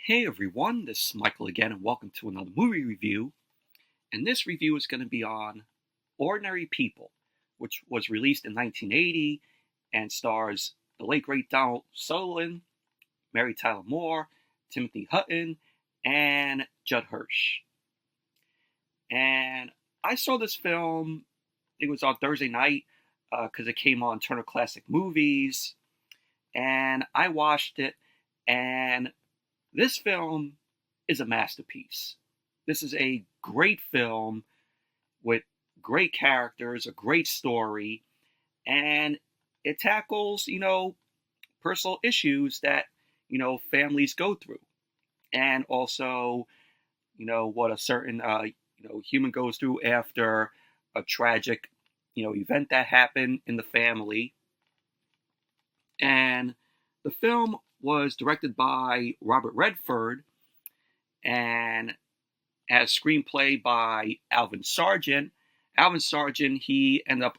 Hey everyone, this is Michael again, and welcome to another movie review. And this review is going to be on Ordinary People, which was released in 1980 and stars the late great Donald Sutherland, Mary Tyler Moore, Timothy Hutton, and Judd Hirsch. And I saw this film, it was on Thursday night because it came on Turner Classic Movies, and I watched it, and this film is a masterpiece. This is a great film with great characters, a great story, and it tackles, personal issues that, families go through. And also, what a certain, human goes through after a tragic, event that happened in the family. And the film was directed by Robert Redford and as screenplay by Alvin Sargent. Alvin Sargent, he ended up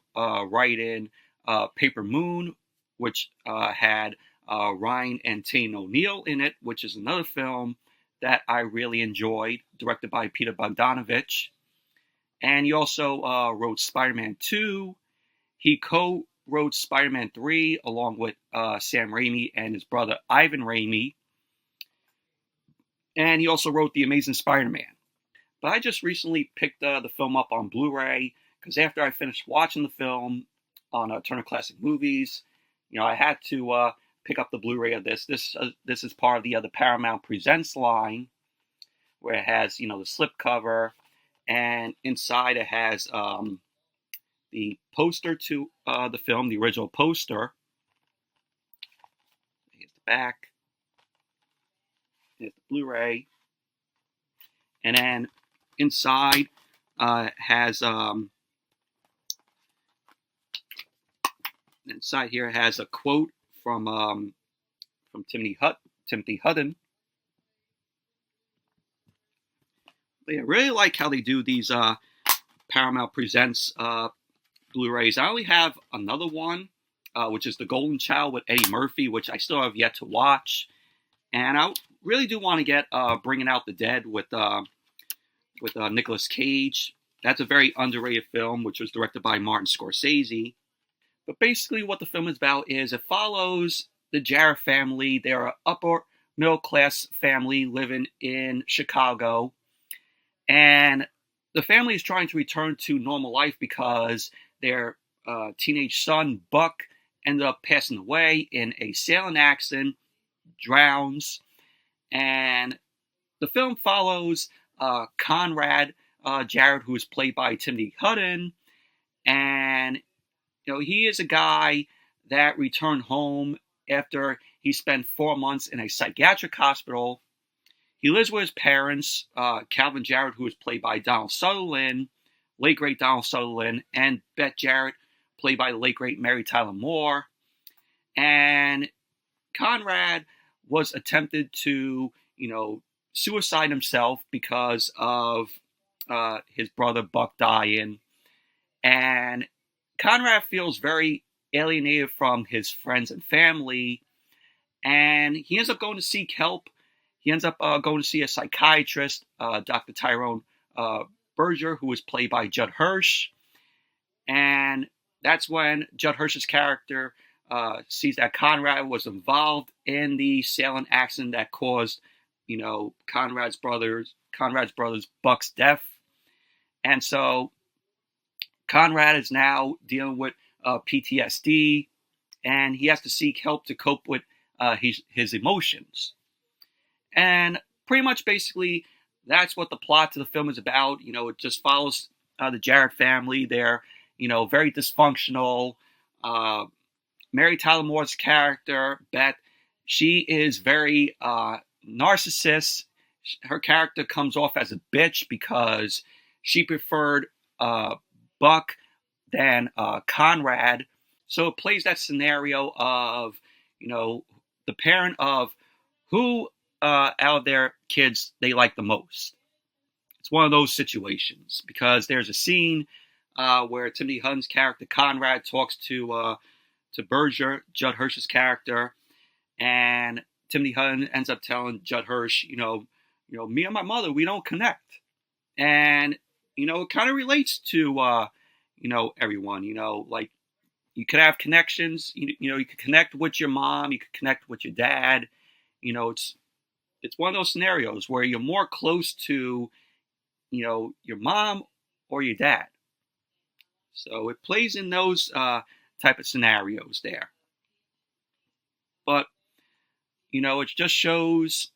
writing Paper Moon, which had Ryan and Tane O'Neill in it, which is another film that I really enjoyed, directed by Peter Bogdanovich. And he also wrote Spider-Man 2. He co-wrote Spider-Man 3 along with Sam Raimi and his brother Ivan Raimi. And he also wrote The Amazing Spider-Man. But I just recently picked the film up on Blu-ray because after I finished watching the film on Turner Classic Movies, I had to pick up the Blu-ray of this. This is part of the Paramount Presents line, where it has the slipcover, and inside it has the poster to the film, the original poster. Here's the back. Here's the Blu-ray. And then inside has inside here it has a quote from Timothy Hutton. But I really like how they do these Paramount Presents Blu-rays. I only have another one, which is The Golden Child with Eddie Murphy, which I still have yet to watch. And I really do want to get Bringing Out the Dead with Nicolas Cage. That's a very underrated film, which was directed by Martin Scorsese. But basically what the film is about is it follows the Jarrett family. They're an upper middle class family living in Chicago. And the family is trying to return to normal life because their teenage son, Buck, ended up passing away in a sailing accident, drowns. And the film follows Conrad Jarrett, who is played by Timothy Hutton. And, he is a guy that returned home after he spent 4 months in a psychiatric hospital. He lives with his parents, Calvin Jarrett, who is played by Donald Sutherland, late great Donald Sutherland, and Bette Jarrett, played by the late great Mary Tyler Moore. And Conrad was attempted to, suicide himself because of his brother Buck dying. And Conrad feels very alienated from his friends and family, and he ends up going to seek help. He ends up going to see a psychiatrist, Dr. Tyrone Berger, who was played by Judd Hirsch. And that's when Judd Hirsch's character sees that Conrad was involved in the sailing accident that caused, Conrad's brother's Buck's death. And so Conrad is now dealing with PTSD, and he has to seek help to cope with his emotions. And pretty much basically that's what the plot to the film is about. It just follows the Jarrett family. They're, very dysfunctional. Mary Tyler Moore's character, Bette, she is very narcissist. Her character comes off as a bitch because she preferred Buck than Conrad. So it plays that scenario of, the parent of who out of their kids they like the most. It's one of those situations because there's a scene where Timothy Hutton's character Conrad talks to Berger, Judd Hirsch's character, and Timothy Hutton ends up telling Judd Hirsch, me and my mother, we don't connect. And, it kind of relates to, everyone, like you could have connections, you could connect with your mom, you could connect with your dad. It's one of those scenarios where you're more close to, your mom or your dad. So it plays in those type of scenarios there. But, it just shows,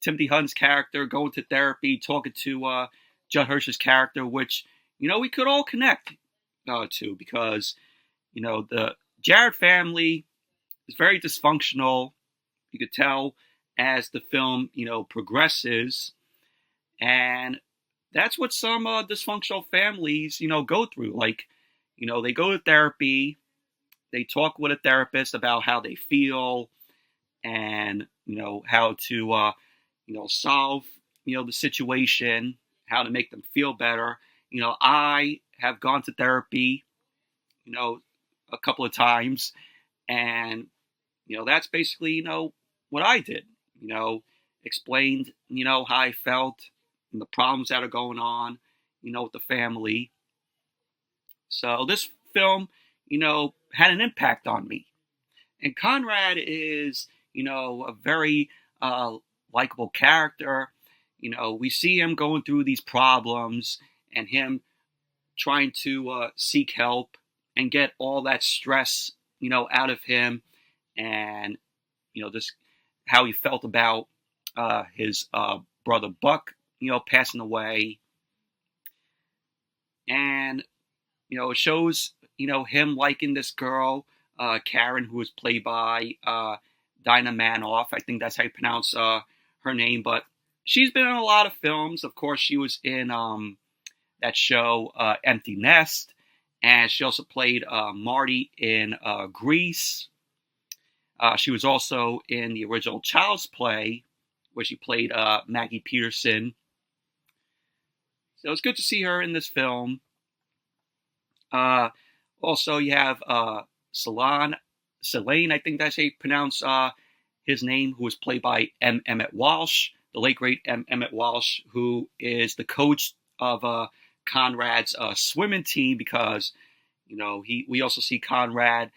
Timothy Hutton's character going to therapy, talking to Judd Hirsch's character, which, we could all connect to because, the Jared family is very dysfunctional. You could tell as the film, progresses. And that's what some dysfunctional families, go through. Like, they go to therapy, they talk with a therapist about how they feel and, how to, solve, the situation, how to make them feel better. I have gone to therapy, a couple of times, and, that's basically, what I did, explained, how I felt and the problems that are going on, with the family. So this film, had an impact on me. And Conrad is, a very likable character. We see him going through these problems and him trying to seek help and get all that stress, out of him. And, just how he felt about his brother Buck, passing away. And, it shows, him liking this girl, Karen, who was played by Dinah Manoff. I think that's how you pronounce her name. But she's been in a lot of films. Of course, she was in that show, Empty Nest. And she also played Marty in Grease. She was also in the original Child's Play, where she played Maggie Peterson. So it's good to see her in this film. Also, you have Selene, I think that's how you pronounce his name, who was played by Emmett Walsh, the late great Emmett Walsh, who is the coach of Conrad's swimming team, because we also see Conrad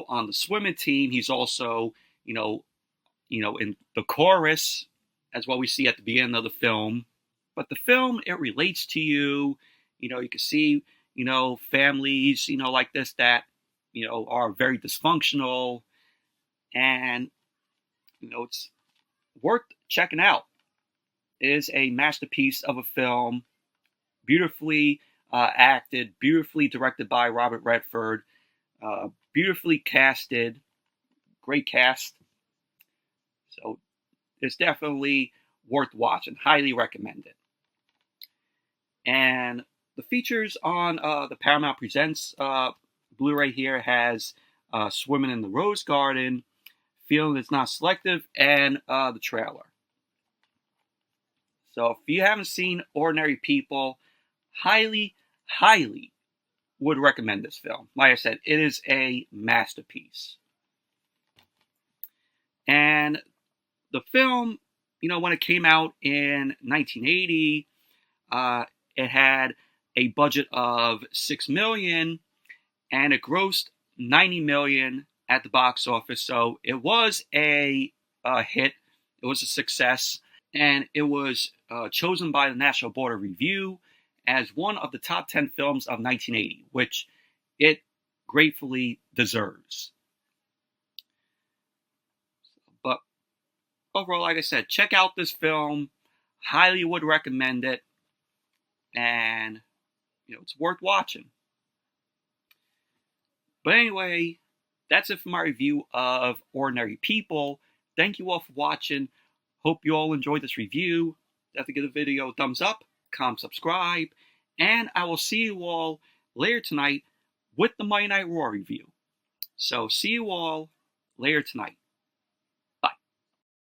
on the swimming team. He's also in the chorus, as what we see at the beginning of the film. But the film, it relates to you. You can see families like this that are very dysfunctional, and it's worth checking out. It is a masterpiece of a film, beautifully acted, beautifully directed by Robert Redford, beautifully casted, great cast. So it's definitely worth watching. Highly recommend it. And the features on the Paramount Presents Blu-ray here has Swimming in the Rose Garden, Feeling It's Not Selective, and the trailer. So if you haven't seen Ordinary People, highly, highly would recommend this film. Like I said, it is a masterpiece. And the film, when it came out in 1980, it had a budget of $6 million, and it grossed $90 million at the box office. So it was a hit. It was a success, and it was chosen by the National Board of Review as one of the top 10 films of 1980, which it gratefully deserves. But overall, like I said, check out this film. Highly would recommend it. And, it's worth watching. But anyway, that's it for my review of Ordinary People. Thank you all for watching. Hope you all enjoyed this review. Definitely give the video a thumbs up, comment, subscribe, and I will see you all later tonight with the Mighty Night Raw review. So see you all later tonight.